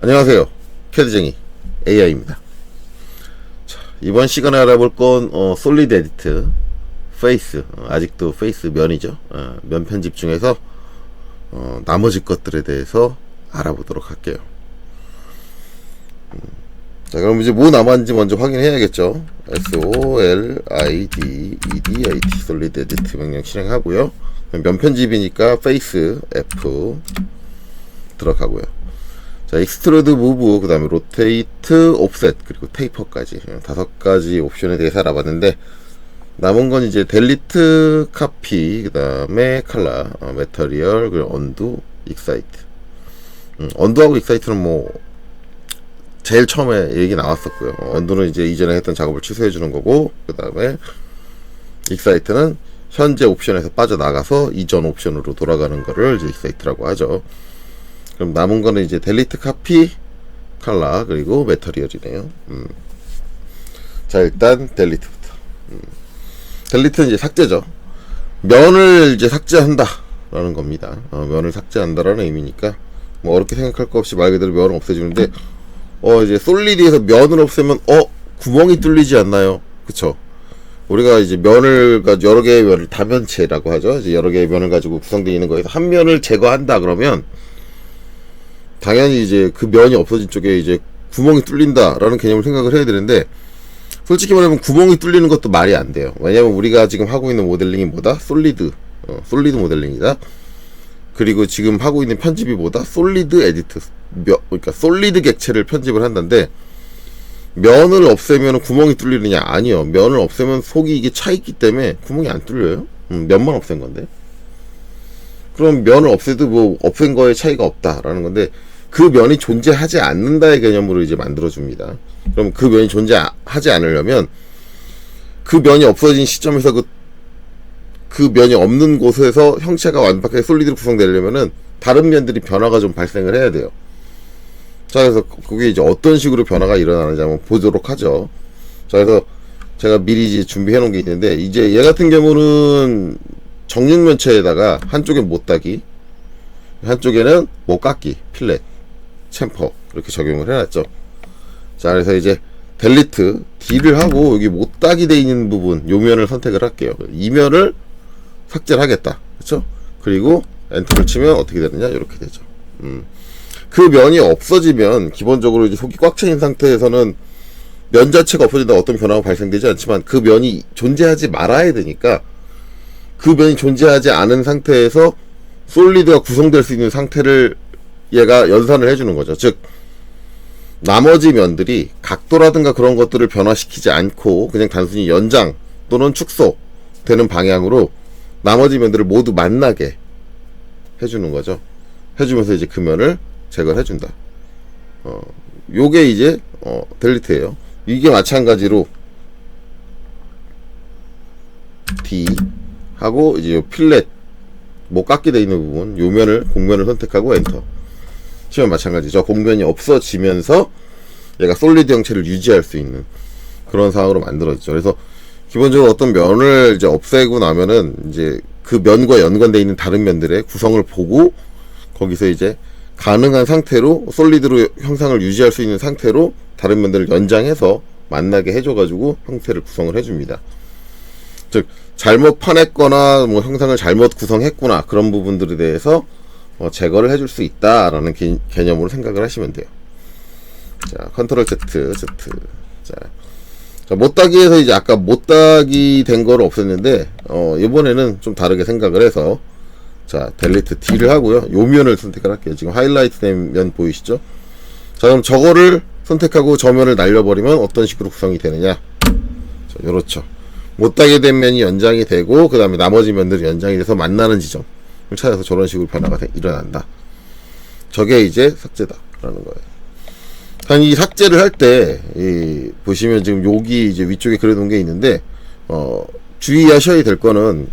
안녕하세요. 캐드쟁이 AI입니다. 자, 이번 시간에 알아볼 건 솔리드 에디트 페이스, 아직도 페이스 면이죠. 면 편집 중에서 나머지 것들에 대해서 알아보도록 할게요. 자, 그럼 이제 뭐 남았는지 먼저 확인해야겠죠. SOLIDEDIT 솔리드 에디트 명령 실행하고요. 면 편집이니까 페이스 F 들어가고요. 자, 익스트루드 무브, 그 다음에 로테이트, 옵셋, 그리고 테이퍼까지 5가지 옵션에 대해서 알아봤는데, 남은 건 이제 델리트, 카피, 그 다음에 칼라, 매터리얼, 그리고 언두, 익사이트. 언두하고 익사이트는 뭐 제일 처음에 얘기 나왔었고요. 언두는 이제 이전에 했던 작업을 취소해주는 거고, 그 다음에 익사이트는 현재 옵션에서 빠져나가서 이전 옵션으로 돌아가는 거를 이제 익사이트라고 하죠. 그럼 남은 거는 이제 델리트, 카피, 칼라, 그리고 매터리얼이네요. 자, 일단 델리트부터. 델리트는 이제 삭제죠. 면을 이제 삭제한다 라는 겁니다. 면을 삭제한다라는 의미니까 뭐 어렵게 생각할 거 없이 말 그대로 면을 없애주는데, 이제 솔리드에서 면을 없애면 구멍이 뚫리지 않나요? 그쵸? 우리가 이제 면을 여러 개의 면을 다면체라고 하죠. 이제 여러 개의 면을 가지고 구성되어 있는 거에서 한 면을 제거한다 그러면 당연히 이제 그 면이 없어진 쪽에 이제 구멍이 뚫린다라는 개념을 생각을 해야 되는데, 솔직히 말하면 구멍이 뚫리는 것도 말이 안 돼요. 왜냐면 우리가 지금 하고 있는 모델링이 뭐다? 솔리드 모델링이다. 그리고 지금 하고 있는 편집이 뭐다? 솔리드 에디트. 그러니까 솔리드 객체를 편집을 한다는데, 면을 없애면 구멍이 뚫리느냐? 아니요. 면을 없애면 속이 이게 차 있기 때문에 구멍이 안 뚫려요. 면만 없앤 건데. 그럼 면을 없애도 뭐 없앤 거에 차이가 없다라는 건데, 그 면이 존재하지 않는다의 개념으로 이제 만들어줍니다. 그럼 그 면이 존재하지 않으려면 그 면이 없어진 시점에서 그 면이 없는 곳에서 형체가 완벽하게 솔리드로 구성되려면은 다른 면들이 변화가 좀 발생을 해야 돼요. 자, 그래서 그게 이제 어떤 식으로 변화가 일어나는지 한번 보도록 하죠. 자, 그래서 제가 미리 이제 준비해 놓은 게 있는데, 이제 얘 같은 경우는 정육면체에다가 한쪽엔 못따기, 한쪽에는 못깎기, 필렛, 챔퍼 이렇게 적용을 해놨죠. 자, 그래서 이제 델리트 D를 하고 여기 못따기 돼 있는 부분, 요 면을 선택을 할게요. 이 면을 삭제를 하겠다, 그렇죠? 그리고 엔터를 치면 어떻게 되느냐, 이렇게 되죠. 그 면이 없어지면 기본적으로 이제 속이 꽉 차인 상태에서는 면 자체가 없어진다 어떤 변화가 발생되지 않지만, 그 면이 존재하지 말아야 되니까 그 면이 존재하지 않은 상태에서 솔리드가 구성될 수 있는 상태를 얘가 연산을 해주는 거죠. 즉, 나머지 면들이 각도라든가 그런 것들을 변화시키지 않고 그냥 단순히 연장 또는 축소 되는 방향으로 나머지 면들을 모두 만나게 해주는 거죠. 해주면서 이제 그 면을 제거를 해준다. 요게 이제 델리트예요. 이게 마찬가지로 D 하고 이제 요 필렛 뭐 깎게 돼 있는 부분, 요 면을 공면을 선택하고 엔터 치면 마찬가지죠. 공면이 없어지면서 얘가 솔리드 형체를 유지할 수 있는 그런 상황으로 만들어지죠. 그래서 기본적으로 어떤 면을 이제 없애고 나면은 이제 그 면과 연관되어 있는 다른 면들의 구성을 보고 거기서 이제 가능한 상태로 솔리드로 형상을 유지할 수 있는 상태로 다른 면들을 연장해서 만나게 해줘가지고 형태를 구성을 해줍니다. 즉, 잘못 파냈거나 뭐 형상을 잘못 구성했구나 그런 부분들에 대해서 제거를 해줄 수 있다라는 개념으로 생각을 하시면 돼요. 자, 컨트롤 Z. 자, 못따기에서 이제 아까 못따기 된 거를 없앴는데, 이번에는 좀 다르게 생각을 해서, 자, 델리트 D를 하고요. 요 면을 선택을 할게요. 지금 하이라이트 된 면 보이시죠? 자, 그럼 저거를 선택하고 저 면을 날려버리면 어떤 식으로 구성이 되느냐? 자, 요렇죠. 못따게 된 면이 연장이 되고, 그 다음에 나머지 면들이 연장이 돼서 만나는 지점을 찾아서 저런 식으로 변화가 일어난다. 저게 이제 삭제다라는 거예요. 이 삭제를 할 때, 보시면 지금 여기 이제 위쪽에 그려놓은 게 있는데, 주의하셔야 될 거는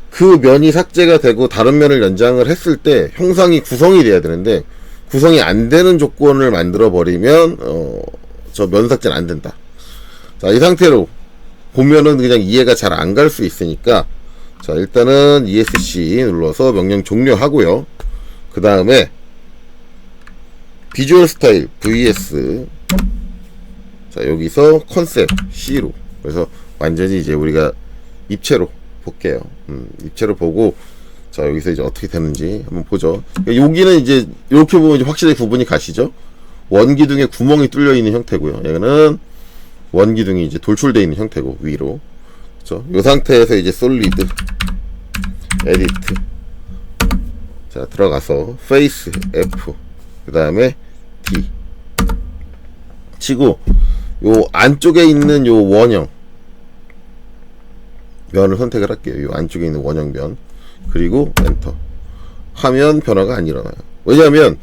그 면이 삭제가 되고 다른 면을 연장을 했을 때 형상이 구성이 돼야 되는데, 구성이 안 되는 조건을 만들어 버리면, 저 면 삭제는 안 된다. 자, 이 상태로 보면은 그냥 이해가 잘 안 갈 수 있으니까, 자, 일단은 ESC 눌러서 명령 종료하고요. 그 다음에 비주얼 스타일 vs 자 여기서 컨셉 C로. 그래서 완전히 이제 우리가 입체로 볼게요. 입체로 보고 자 여기서 이제 어떻게 되는지 한번 보죠. 여기는 이제 이렇게 보면 이제 확실히 구분이 가시죠. 원기둥에 구멍이 뚫려 있는 형태고요. 얘는 원기둥이 이제 돌출되어 있는 형태고 위로. 그렇죠? 이 상태에서 이제 솔리드 에디트 자 들어가서 페이스 F 그 다음에 D 치고 요 안쪽에 있는 요 원형 면을 선택을 할게요. 요 안쪽에 있는 원형 면 그리고 엔터 하면 변화가 안 일어나요. 왜냐하면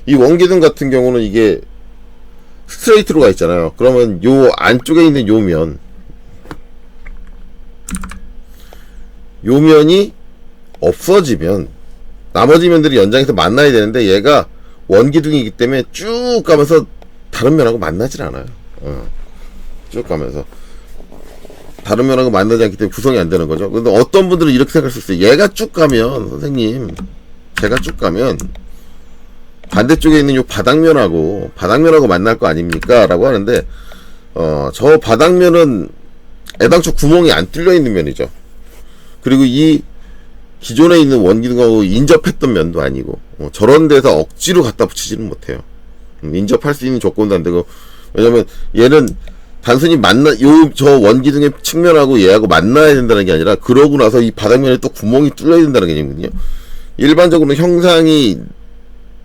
이 원기둥 같은 경우는 이게 스트레이트로 가 있잖아요. 그러면 요 안쪽에 있는 요 면이 없어지면 나머지 면들이 연장해서 만나야 되는데 얘가 원기둥이기 때문에 쭉 가면서 다른 면하고 만나질 않아요. 쭉 가면서 다른 면하고 만나지 않기 때문에 구성이 안 되는 거죠. 근데 어떤 분들은 이렇게 생각할 수 있어요. 얘가 쭉 가면 선생님 제가 쭉 가면 반대쪽에 있는 요 바닥면하고 만날 거 아닙니까? 라고 하는데 저 바닥면은 애당초 구멍이 안 뚫려 있는 면이죠. 그리고 이 기존에 있는 원기둥하고 인접했던 면도 아니고 저런 데서 억지로 갖다 붙이지는 못해요. 인접할 수 있는 조건도 안 되고. 왜냐면 얘는 단순히 저 원기둥의 측면하고 얘하고 만나야 된다는 게 아니라 그러고 나서 이 바닥면에 또 구멍이 뚫려야 된다는 개념이거든요. 일반적으로는 형상이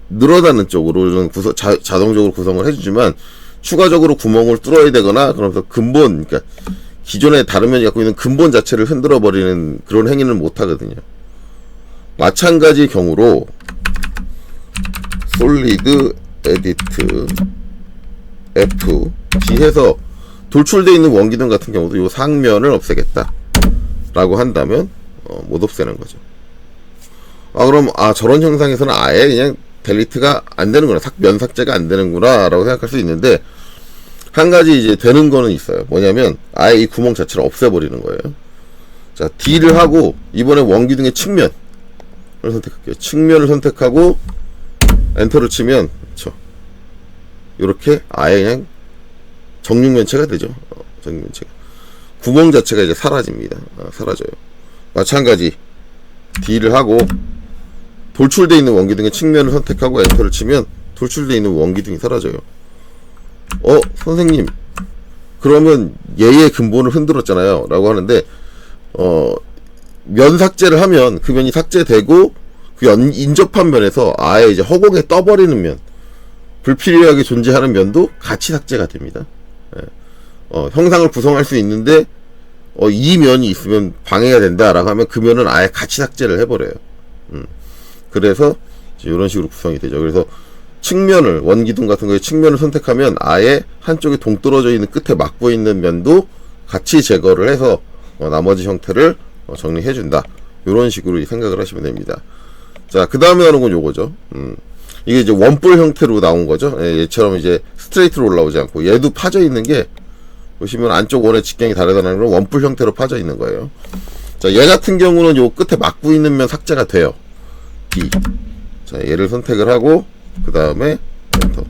늘어나는 쪽으로 자동적으로 구성을 해주지만 추가적으로 구멍을 뚫어야 되거나 그러면서 근본, 그러니까 기존에 다른 면이 갖고 있는 근본 자체를 흔들어 버리는 그런 행위는 못 하거든요. 마찬가지 경우로 솔리드 에디트 F D 해서 돌출되어 있는 원기둥 같은 경우도 이 상면을 없애겠다 라고 한다면 못 없애는 거죠. 그럼 저런 형상에서는 아예 그냥 델리트가 안 되는구나, 면 삭제가 안 되는구나 라고 생각할 수 있는데, 한 가지 이제 되는 거는 있어요. 뭐냐면 아예 이 구멍 자체를 없애버리는 거예요. 자, D를 하고 이번에 원기둥의 측면을 선택할게요. 측면을 선택하고 엔터를 치면 그렇죠, 요렇게 아예 그냥 정육면체가 되죠. 정육면체가, 구멍 자체가 이제 사라집니다. 사라져요. 마찬가지 D를 하고 돌출되어 있는 원기둥의 측면을 선택하고 엔터를 치면 돌출되어 있는 원기둥이 사라져요. 선생님 그러면 얘의 근본을 흔들었잖아요 라고 하는데, 면 삭제를 하면 그 면이 삭제되고 그 인접한 면에서 아예 이제 허공에 떠버리는 면, 불필요하게 존재하는 면도 같이 삭제가 됩니다. 형상을 구성할 수 있는데 이 면이 있으면 방해가 된다라고 하면 그 면은 아예 같이 삭제를 해버려요. 그래서 이런 식으로 구성이 되죠. 그래서 측면을, 원기둥 같은 거에 측면을 선택하면 아예 한쪽에 동떨어져 있는 끝에 막고 있는 면도 같이 제거를 해서 나머지 형태를 정리해준다. 이런 식으로 생각을 하시면 됩니다. 자, 그 다음에 하는 건 요거죠. 이게 이제 원뿔 형태로 나온 거죠. 얘처럼 이제 스트레이트로 올라오지 않고, 얘도 파져 있는 게 보시면 안쪽 원의 직경이 다르다는 건 원뿔 형태로 파져 있는 거예요. 자, 얘 같은 경우는 요 끝에 막고 있는 면 삭제가 돼요. D. 자, 얘를 선택을 하고 그 다음에 엔터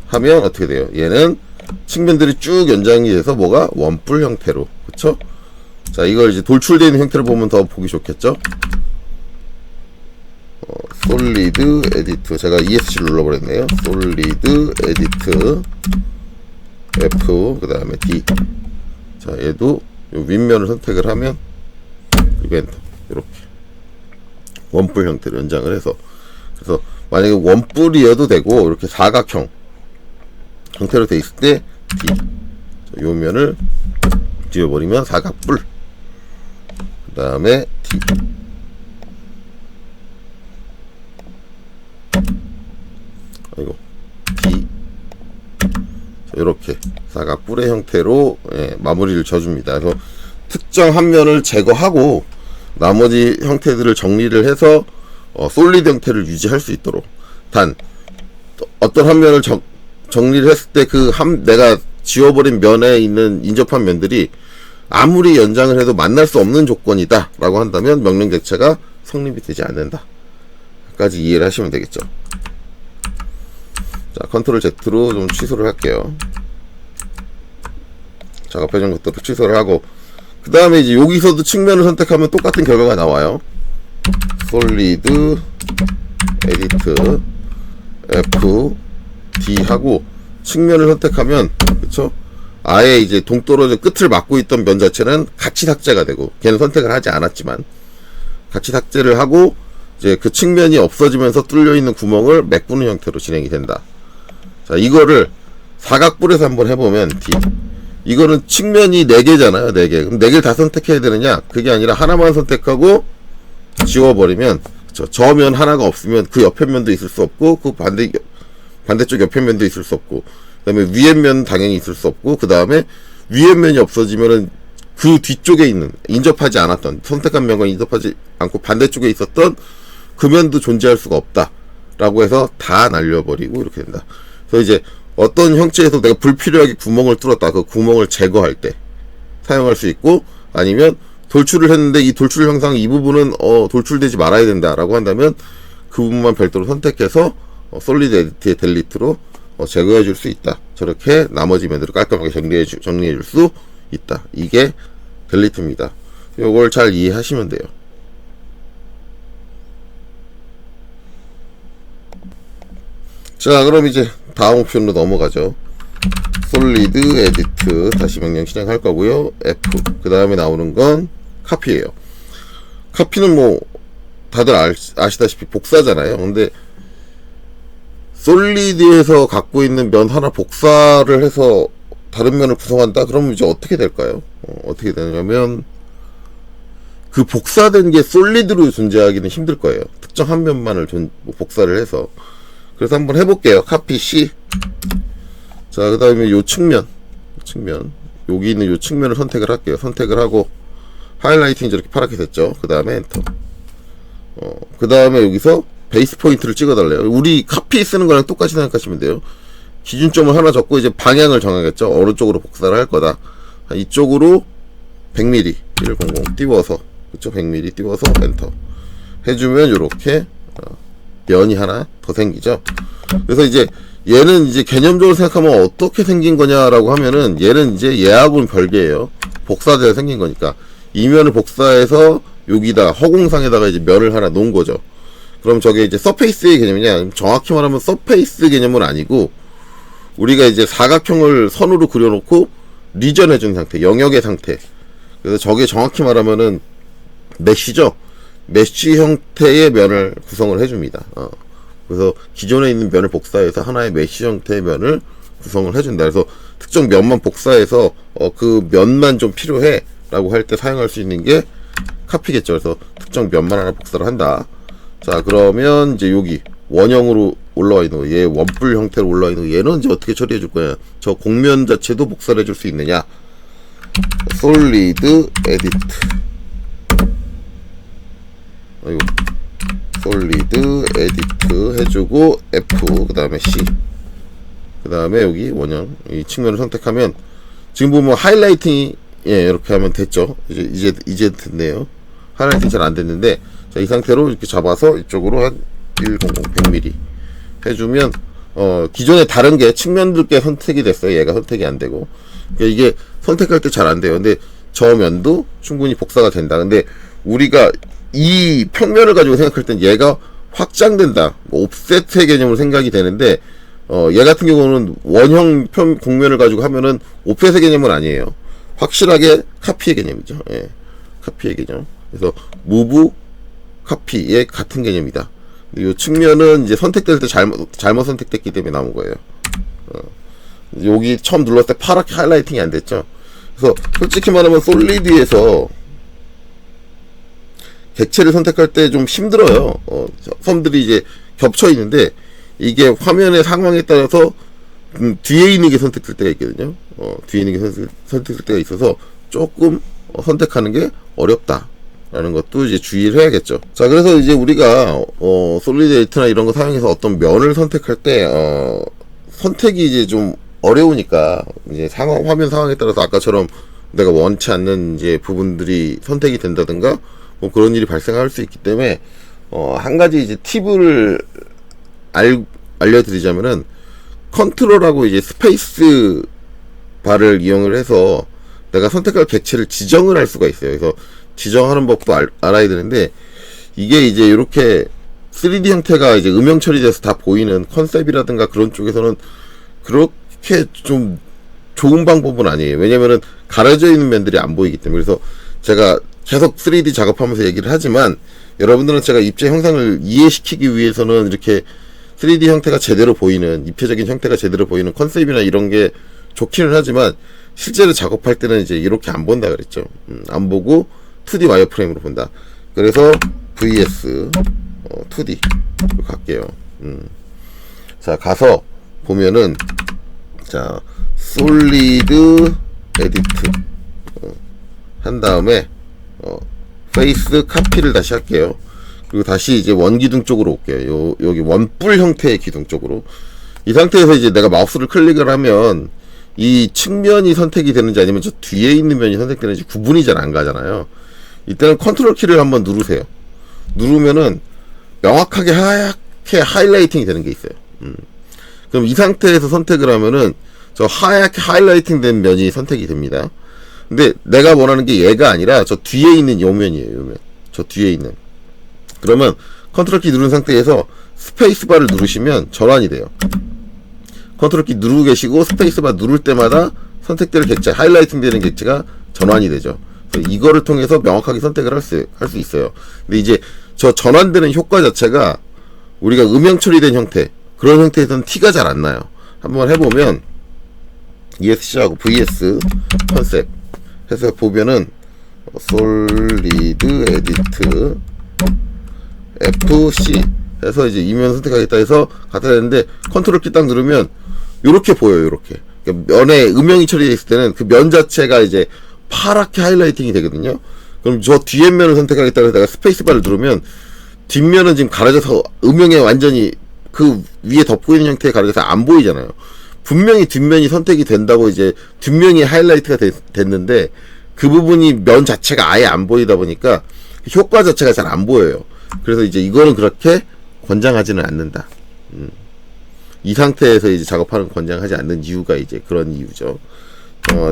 하면 어떻게 돼요? 얘는 측면들이 쭉 연장이 돼서 뭐가 원뿔 형태로, 그쵸? 자, 이걸 이제 돌출되어 있는 형태를 보면 더 보기 좋겠죠? 솔리드 에디트, 제가 ESC를 눌러버렸네요. 솔리드 에디트 F 그 다음에 D. 자, 얘도 요 윗면을 선택을 하면 그리고 엔터, 이렇게 원뿔 형태로 연장을 해서, 그래서 만약에 원뿔이어도 되고 이렇게 사각형 형태로 돼 있을 때 D. 자, 요 면을 지워버리면 사각뿔. 그 다음에 D. 아이고, D. 자, 이렇게 사각뿔의 형태로 마무리를 져줍니다. 그래서 특정 한 면을 제거하고 나머지 형태들을 정리를 해서 솔리드 형태를 유지할 수 있도록. 단 어떤 한 면을 정리를 했을 때 내가 지워버린 면에 있는 인접한 면들이 아무리 연장을 해도 만날 수 없는 조건이다 라고 한다면 명령 객체가 성립이 되지 않는다 까지 이해를 하시면 되겠죠. 자, 컨트롤 Z로 좀 취소를 할게요. 작업해준 것들을 취소를 하고, 그 다음에 이제 여기서도 측면을 선택하면 똑같은 결과가 나와요. 솔리드, 에디트, F, D 하고, 측면을 선택하면, 그쵸? 아예 이제 동떨어져 끝을 막고 있던 면 자체는 같이 삭제가 되고, 걔는 선택을 하지 않았지만, 같이 삭제를 하고, 이제 그 측면이 없어지면서 뚫려있는 구멍을 메꾸는 형태로 진행이 된다. 자, 이거를 사각뿔에서 한번 해보면, D. 이거는 측면이 4개잖아요, 4개. 그럼 4개를 다 선택해야 되느냐? 그게 아니라 하나만 선택하고 지워버리면, 저 면 하나가 없으면 그 옆에 면도 있을 수 없고, 그 반대쪽 옆에 면도 있을 수 없고, 그 다음에 위에 면 당연히 있을 수 없고, 그 다음에 위에 면이 없어지면은 그 뒤쪽에 있는, 인접하지 않았던, 선택한 면과 인접하지 않고 반대쪽에 있었던 그 면도 존재할 수가 없다. 라고 해서 다 날려버리고 이렇게 된다. 그래서 이제 어떤 형체에서 내가 불필요하게 구멍을 뚫었다. 그 구멍을 제거할 때 사용할 수 있고, 아니면 돌출을 했는데 이 돌출 형상 이 부분은 돌출되지 말아야 된다라고 한다면 그 부분만 별도로 선택해서 솔리드 에디트의 델리트로 제거해 줄 수 있다. 저렇게 나머지 면들을 깔끔하게 정리해 줄 수 있다. 이게 델리트입니다. 요걸 잘 이해하시면 돼요. 자, 그럼 이제 다음 옵션으로 넘어가죠. 솔리드 에디트 다시 명령 실행할 거고요. F 그 다음에 나오는 건 카피예요. 카피는 뭐 다들 아시다시피 복사잖아요. 근데 솔리드에서 갖고 있는 면 하나 복사를 해서 다른 면을 구성한다? 그러면 이제 어떻게 될까요? 어떻게 되냐면 그 복사된 게 솔리드로 존재하기는 힘들 거예요. 특정 한 면만을 복사를 해서. 그래서 한번 해볼게요. 카피 C. 자, 그 다음에 요 측면, 여기 있는 요 측면을 선택을 할게요. 선택을 하고, 하이라이팅이 저렇게 파랗게 됐죠. 그 다음에 엔터. 그 다음에 여기서 베이스 포인트를 찍어달래요. 우리 카피 쓰는 거랑 똑같이 생각하시면 돼요. 기준점을 하나 적고 이제 방향을 정하겠죠. 어느 쪽으로 복사를 할 거다. 이쪽으로 100mm, 100 띄워서, 그쵸? 100mm 띄워서 엔터. 해주면 요렇게, 면이 하나 더 생기죠. 그래서 이제 얘는 이제 개념적으로 생각하면 어떻게 생긴 거냐라고 하면은 얘는 이제 얘하고는 별개예요. 복사돼서 생긴 거니까 이 면을 복사해서 여기다 허공상에다가 이제 면을 하나 놓은 거죠. 그럼 저게 이제 서페이스의 개념이냐? 정확히 말하면 서페이스 개념은 아니고 우리가 이제 사각형을 선으로 그려놓고 리전해준 상태, 영역의 상태. 그래서 저게 정확히 말하면은 메쉬죠. 메쉬 형태의 면을 구성을 해줍니다. 그래서 기존에 있는 면을 복사해서 하나의 메쉬 형태의 면을 구성을 해준다. 그래서 특정 면만 복사해서 그 면만 좀 필요해 라고 할 때 사용할 수 있는 게 카피겠죠. 그래서 특정 면만 하나 복사를 한다. 자, 그러면 이제 여기 원형으로 올라와 있는 거, 얘 원뿔 형태로 올라와 있는 거, 얘는 이제 어떻게 처리해 줄 거냐? 저 곡면 자체도 복사를 해줄 수 있느냐? 솔리드 에디트. 아이고, 솔리드 에디트 해주고 F 그 다음에 C 그 다음에 여기 원형 이 측면을 선택하면 지금 보면 하이라이팅이 이렇게 하면 됐죠. 이제 됐네요. 하이라이팅 잘 안 됐는데 자, 이 상태로 이렇게 잡아서 이쪽으로 한 100 100mm 해주면 기존에 다른 게 측면들 게 선택이 됐어요. 얘가 선택이 안 되고 그러니까 이게 선택할 때 잘 안 돼요. 근데 저 면도 충분히 복사가 된다. 근데 우리가 이 평면을 가지고 생각할 땐 얘가 확장된다. 뭐 옵셋의 개념으로 생각이 되는데 얘 같은 경우는 원형 곡면을 가지고 하면은 옵셋의 개념은 아니에요. 확실하게 카피의 개념이죠. 예. 카피의 개념. 그래서 무브 카피의 같은 개념이다. 이 측면은 이제 선택될 때 잘못 선택됐기 때문에 나온 거예요. 여기 처음 눌렀을 때 파랗게 하이라이팅이 안 됐죠. 그래서 솔직히 말하면 솔리드에서 객체를 선택할 때 좀 힘들어요. 섬들이 이제 겹쳐 있는데 이게 화면의 상황에 따라서 뒤에 있는 게 선택될 때가 있거든요. 뒤에 있는 게 선택될 때가 있어서 조금 선택하는 게 어렵다라는 것도 이제 주의를 해야겠죠. 자, 그래서 이제 우리가 솔리드 에디트나 이런 거 사용해서 어떤 면을 선택할 때 선택이 이제 좀 어려우니까 이제 화면 상황에 따라서 아까처럼 내가 원치 않는 이제 부분들이 선택이 된다든가 뭐 그런 일이 발생할 수 있기 때문에 한 가지 이제 팁을 알려드리자면은 컨트롤하고 이제 스페이스 바를 이용을 해서 내가 선택할 객체를 지정을 할 수가 있어요. 그래서 지정하는 법도 알아야 되는데, 이게 이제 이렇게 3D 형태가 이제 음영 처리돼서 다 보이는 컨셉이라든가 그런 쪽에서는 그렇게 좀 좋은 방법은 아니에요. 왜냐면은 가려져 있는 면들이 안 보이기 때문에. 그래서 제가 계속 3D 작업하면서 얘기를 하지만, 여러분들은 제가 입체 형상을 이해시키기 위해서는 이렇게 3D 형태가 제대로 보이는, 입체적인 형태가 제대로 보이는 컨셉이나 이런 게 좋기는 하지만, 실제로 작업할 때는 이제 이렇게 안 본다 그랬죠. 안 보고 2D 와이어프레임으로 본다. 그래서 VS 2D 갈게요. 자, 가서 보면은, 자, 솔리드 에디트 한 다음에 페이스 카피를 다시 할게요. 그리고 다시 이제 원기둥 쪽으로 올게요. 여기 원뿔 형태의 기둥 쪽으로. 이 상태에서 이제 내가 마우스를 클릭을 하면 이 측면이 선택이 되는지 아니면 저 뒤에 있는 면이 선택되는지 구분이 잘 안 가잖아요. 이때는 컨트롤 키를 한번 누르세요. 누르면은 명확하게 하얗게 하이라이팅이 되는 게 있어요. 그럼 이 상태에서 선택을 하면은 저 하얗게 하이라이팅 된 면이 선택이 됩니다. 근데 내가 원하는 게 얘가 아니라 저 뒤에 있는 요 면이에요. 요 면. 저 뒤에 있는. 그러면 컨트롤 키 누른 상태에서 스페이스바를 누르시면 전환이 돼요. 컨트롤 키 누르고 계시고 스페이스바 누를 때마다 선택될 객체, 하이라이팅 되는 객체가 전환이 되죠. 그래서 이거를 통해서 명확하게 선택을 할 수 있어요. 근데 이제 저 전환되는 효과 자체가 우리가 음영 처리된 형태, 그런 형태에서는 티가 잘 안 나요. 한번 해보면 ESC하고 VS 컨셉 해서 보면은 솔리드 에디트 FC 해서 이제 이면 선택하겠다 해서 갖다 대는데, 컨트롤 키 딱 누르면 요렇게 보여요. 요렇게. 그러니까 면에 음영이 처리되어 있을 때는 그 면 자체가 이제 파랗게 하이라이팅이 되거든요. 그럼 저 뒤에 면을 선택하겠다 해서 내가 스페이스바를 누르면 뒷면은 지금 가려져서 음영에 완전히 그 위에 덮고 있는 형태에 가려져서 안 보이잖아요. 분명히 뒷면이 선택이 된다고 이제 뒷면이 하이라이트가 됐는데 그 부분이 면 자체가 아예 안 보이다 보니까 효과 자체가 잘 안 보여요. 그래서 이제 이거는 그렇게 권장하지는 않는다. 이 상태에서 이제 작업하는 권장하지 않는 이유가 이제 그런 이유죠.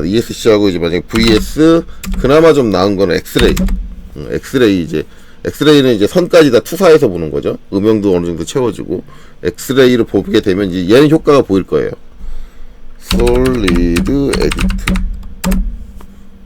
ESC하고 이제 만약에 VS 그나마 좀 나은 거는 엑스레이. 엑스레이는 이제 선까지 다 투사해서 보는 거죠. 음영도 어느 정도 채워지고 엑스레이를 보게 되면 이제 얘는 효과가 보일 거예요. 솔리드 에디트.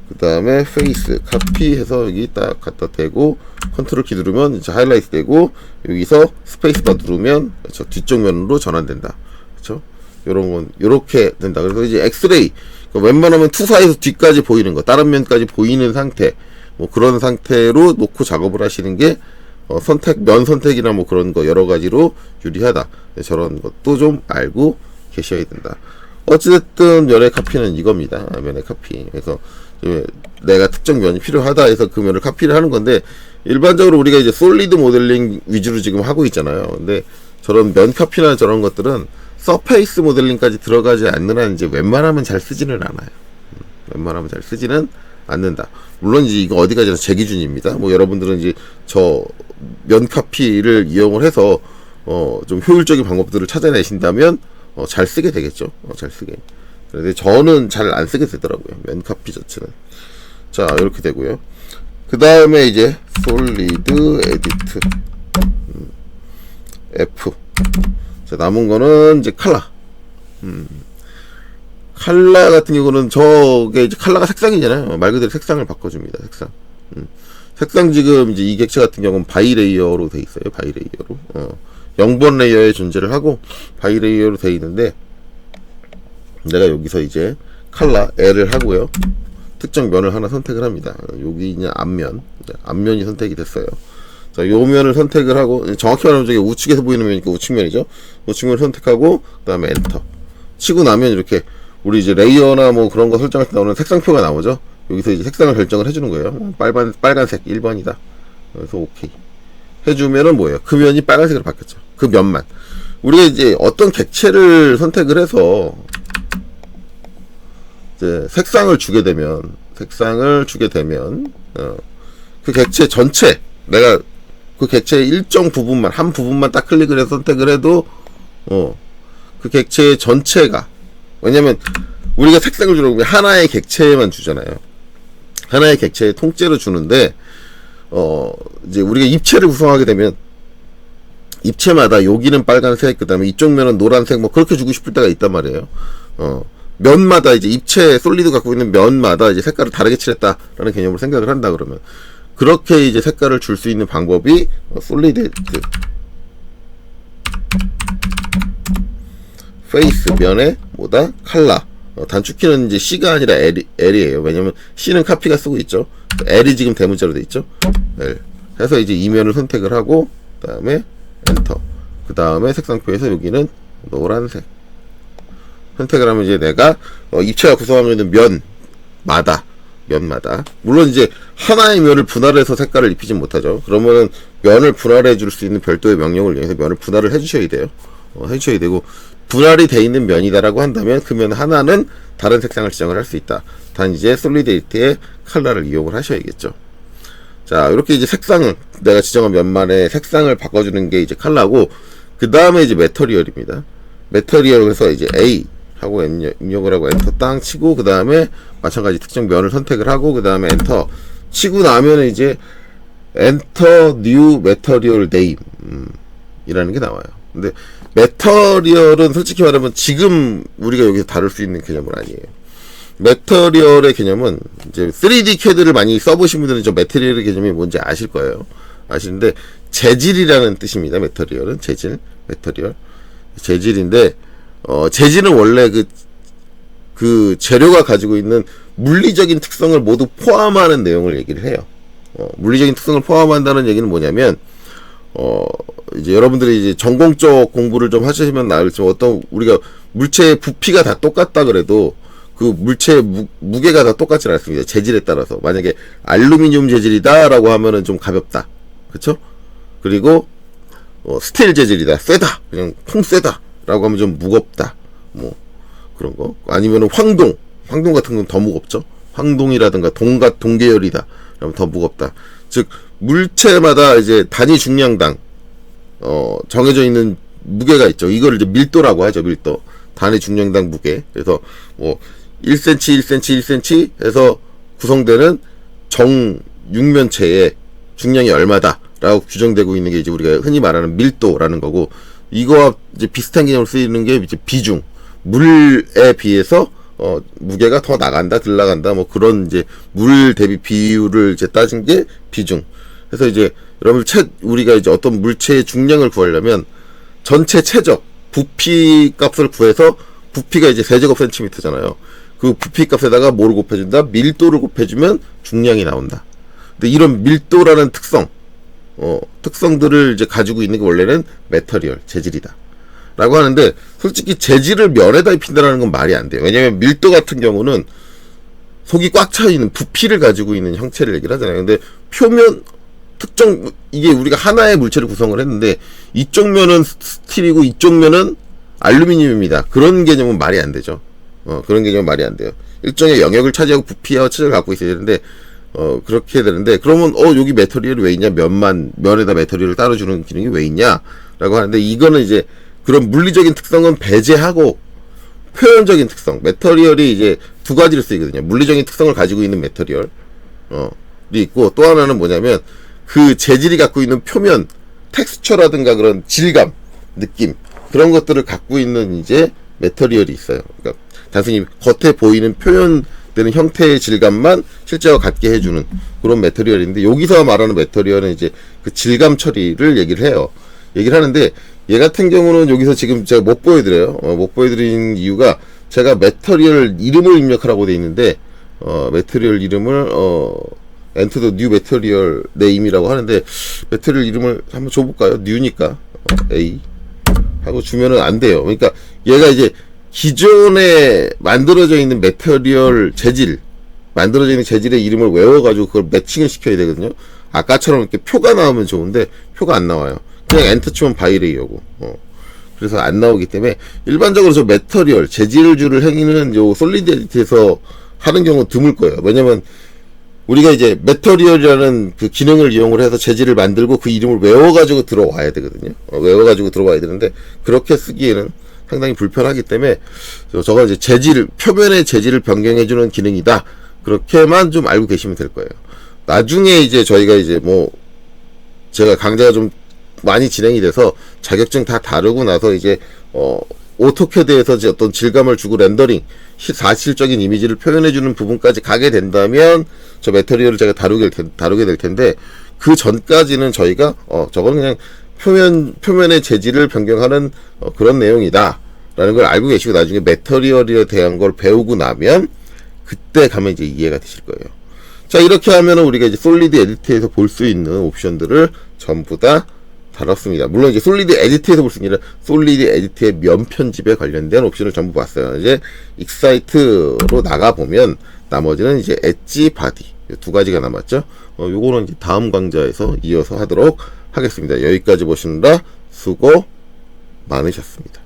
그 다음에 페이스 카피 해서 여기 딱 갖다 대고 컨트롤 키 누르면 이제 하이라이트 되고, 여기서 스페이스바 누르면 저 뒤쪽 면으로 전환된다. 그렇죠? 요런 건 요렇게 된다. 그래서 이제 엑스레이, 그러니까 웬만하면 투사에서 뒤까지 보이는 거, 다른 면까지 보이는 상태, 뭐 그런 상태로 놓고 작업을 하시는 게 면 선택이나 뭐 그런 거 여러 가지로 유리하다. 저런 것도 좀 알고 계셔야 된다. 어찌됐든 면의 카피는 이겁니다. 면의 카피. 그래서 내가 특정 면이 필요하다 해서 그 면을 카피를 하는 건데, 일반적으로 우리가 이제 솔리드 모델링 위주로 지금 하고 있잖아요. 근데 저런 면 카피나 저런 것들은 서페이스 모델링까지 들어가지 않는 한 이제 웬만하면 잘 쓰지는 않아요. 웬만하면 잘 쓰지는 않는다. 물론 이제 이거 어디까지나 제 기준입니다. 뭐 여러분들은 이제 저 면 카피를 이용을 해서 좀 효율적인 방법들을 찾아내신다면 잘 쓰게 되겠죠. 잘 쓰게. 그런데 저는 잘 안 쓰게 되더라고요. 면 카피 자체는. 자, 이렇게 되고요. 그 다음에 이제 솔리드 에디트 F. 자, 남은 거는 이제 칼라. 칼라 같은 경우는 저게 이제 칼라가 색상이잖아요. 말 그대로 색상을 바꿔줍니다. 색상. 색상 지금 이제 이 객체 같은 경우는 바이레이어로 돼 있어요. 바이레이어로. 0번 레이어에 존재를 하고 바이레이어로 돼 있는데, 내가 여기서 이제 칼라 L을 하고요. 특정 면을 하나 선택을 합니다. 여기 이제 앞면이 선택이 됐어요. 자, 요 면을 선택을 하고, 정확히 말하면 저게 우측에서 보이는 면이니까 우측면이죠. 우측면을 선택하고 그 다음에 엔터 치고 나면 이렇게 우리 이제 레이어나 뭐 그런 거 설정할 때 나오는 색상표가 나오죠. 여기서 이제 색상을 결정을 해주는 거예요. 빨간색 1번이다. 그래서 오케이 해주면은 뭐예요? 그 면이 빨간색으로 바뀌었죠. 그 면만. 우리가 이제 어떤 객체를 선택을 해서 이제 색상을 주게 되면 그 객체 전체, 내가 그 객체의 일정 부분만, 한 부분만 딱 클릭을 해서 선택을 해도 그 객체 전체가, 왜냐면 우리가 색상을 주려고 하면 하나의 객체에만 주잖아요. 하나의 객체에 통째로 주는데 이제 우리가 입체를 구성하게 되면 입체마다 여기는 빨간색, 그 다음에 이쪽 면은 노란색, 뭐 그렇게 주고 싶을 때가 있단 말이에요. 면마다 이제 입체 솔리드 갖고 있는 면마다 이제 색깔을 다르게 칠했다라는 개념으로 생각을 한다 그러면, 그렇게 이제 색깔을 줄 수 있는 방법이 솔리드 에디트 페이스 면에 뭐다 칼라, 단축키는 이제 C가 아니라 L이에요. 왜냐면 C는 카피가 쓰고 있죠. L이 지금 대문자로 돼 있죠. L 해서 이제 이면을 선택을 하고, 그 다음에 엔터, 그 다음에 색상표에서 여기는 노란색 선택을 하면 이제 내가 입체가 구성하고 있는 면마다 물론 이제 하나의 면을 분할해서 색깔을 입히진 못하죠. 그러면은 면을 분할해 줄 수 있는 별도의 명령을 이용해서 면을 분할을 해주셔야 돼요. 해주셔야 되고, 분할이 돼 있는 면이다라고 한다면 그 면 하나는 다른 색상을 지정을 할 수 있다. 단 이제 솔리드 에디트의 컬러를 이용을 하셔야겠죠. 자, 이렇게 이제 색상을, 내가 지정한 면만의 색상을 바꿔주는 게 이제 컬러고, 그 다음에 이제 매터리얼입니다. 매터리얼에서 이제 A 하고 입력을 하고 엔터 땅 치고, 그 다음에 마찬가지 특정 면을 선택을 하고, 그 다음에 엔터 치고 나면 이제 엔터 뉴 매터리얼 네임 이라는 게 나와요. 근데 매터리얼은 솔직히 말하면 지금 우리가 여기서 다룰 수 있는 개념은 아니에요. 매터리얼의 개념은 이제 3D CAD를 많이 써보신 분들은 저 매터리얼의 개념이 뭔지 아실 거예요. 아시는데 재질이라는 뜻입니다. 매터리얼은 재질, 매터리얼 재질인데, 재질은 원래 그 재료가 가지고 있는 물리적인 특성을 모두 포함하는 내용을 얘기를 해요. 물리적인 특성을 포함한다는 얘기는 뭐냐면, 이제 여러분들이 이제 전공적 공부를 좀 하시면 알겠지만, 어떤 우리가 물체의 부피가 다 똑같다 그래도 그 물체의 무게가 다 똑같지 않습니다. 재질에 따라서. 만약에 알루미늄 재질이다 라고 하면은 좀 가볍다, 그쵸? 그리고 스틸 재질이다, 세다, 그냥 통 세다 라고 하면 좀 무겁다, 뭐 그런 거. 아니면은 황동 같은 건 더 무겁죠. 황동이라든가 동계열이다 그러면 더 무겁다. 즉 물체마다 이제 단위 중량당 정해져 있는 무게가 있죠. 이걸 이제 밀도라고 하죠. 밀도, 단위 중량당 무게. 그래서 뭐 1cm 1cm 1cm 해서 구성되는 정 육면체의 중량이 얼마다 라고 규정되고 있는 게 이제 우리가 흔히 말하는 밀도라는 거고, 이거와 이제 비슷한 개념으로 쓰이는 게 이제 비중, 물에 비해서 무게가 더 나간다, 덜 나간다, 뭐 그런 이제 물 대비 비율을 이제 따진 게 비중. 그래서 이제 여러분 우리가 이제 어떤 물체의 중량을 구하려면 전체 최적 부피 값을 구해서, 부피가 이제 세제곱센티미터잖아요. 그 부피 값에다가 뭐를 곱해준다? 밀도를 곱해주면 중량이 나온다. 근데 이런 밀도라는 특성들을 이제 가지고 있는 게 원래는 매터리얼, 재질이다 라고 하는데, 솔직히 재질을 면에다 입힌다는 건 말이 안 돼요. 왜냐면 밀도 같은 경우는 속이 꽉 차 있는 부피를 가지고 있는 형체를 얘기를 하잖아요. 근데 표면 특정, 이게 우리가 하나의 물체를 구성을 했는데 이쪽 면은 스틸이고 이쪽 면은 알루미늄입니다. 그런 개념은 말이 안 되죠. 그런 개념은 말이 안 돼요. 일정의 영역을 차지하고 부피와 체적을 갖고 있어야 되는데, 그렇게 되는데, 그러면 여기 매터리얼이 왜 있냐? 면에다 매터리얼을 따로 주는 기능이 왜 있냐? 라고 하는데, 이거는 이제 그런 물리적인 특성은 배제하고 표현적인 특성, 매터리얼이 이제 두 가지로 쓰이거든요. 물리적인 특성을 가지고 있는 매터리얼이 있고, 또 하나는 뭐냐면 그 재질이 갖고 있는 표면, 텍스처라든가 그런 질감, 느낌, 그런 것들을 갖고 있는 이제 매터리얼이 있어요. 그러니까 단순히 겉에 보이는 표현되는 형태의 질감만 실제와 같게 해주는 그런 매터리얼인데, 여기서 말하는 매터리얼은 이제 그 질감 처리를 얘기를 해요. 얘기를 하는데, 얘 같은 경우는 여기서 지금 제가 못 보여드려요. 못 보여드린 이유가, 제가 매터리얼 이름을 입력하라고 돼 있는데, 매터리얼 이름을 엔터 더 뉴 매터리얼 네임이라고 하는데, 매터리얼 이름을 한번 줘볼까요? 뉴니까 A 하고 주면은 안 돼요. 그러니까 얘가 이제 기존에 만들어져 있는 매터리얼 재질, 만들어져 있는 재질의 이름을 외워가지고 그걸 매칭을 시켜야 되거든요. 아까처럼 이렇게 표가 나오면 좋은데 표가 안 나와요. 그냥 엔터 치면 바이레이어고. 그래서 안 나오기 때문에 일반적으로 저 매터리얼 재질주를 행위는 요 솔리드 에디트에서 하는 경우는 드물 거예요. 왜냐면 우리가 이제 매터리얼이라는 그 기능을 이용을 해서 재질을 만들고 그 이름을 외워가지고 들어와야 되거든요. 외워가지고 들어와야 되는데, 그렇게 쓰기에는 상당히 불편하기 때문에 저거 이제 재질, 표면의 재질을 변경해주는 기능이다. 그렇게만 좀 알고 계시면 될 거예요. 나중에 이제 저희가 이제 뭐 제가 강좌가 좀 많이 진행이 돼서 자격증 다 다루고 나서 이제 오토캐드에서 이제 어떤 질감을 주고 렌더링, 사실적인 이미지를 표현해주는 부분까지 가게 된다면 저 매터리얼을 제가 다루게 될 텐데, 그 전까지는 저희가 저거는 그냥 표면의 재질을 변경하는 그런 내용이다 라는 걸 알고 계시고, 나중에 매터리얼에 대한 걸 배우고 나면 그때 가면 이제 이해가 되실 거예요. 자, 이렇게 하면은 우리가 이제 솔리드 에디트에서 볼 수 있는 옵션들을 전부 다 다뤘습니다. 물론 이제 솔리드 에디트에서 볼 수 있는 솔리드 에디트의 면 편집에 관련된 옵션을 전부 봤어요. 이제 익사이트로 나가보면 나머지는 이제 엣지, 바디 두 가지가 남았죠. 요거는 이제 다음 강좌에서 이어서 하도록 하겠습니다. 여기까지 보시느라 수고 많으셨습니다.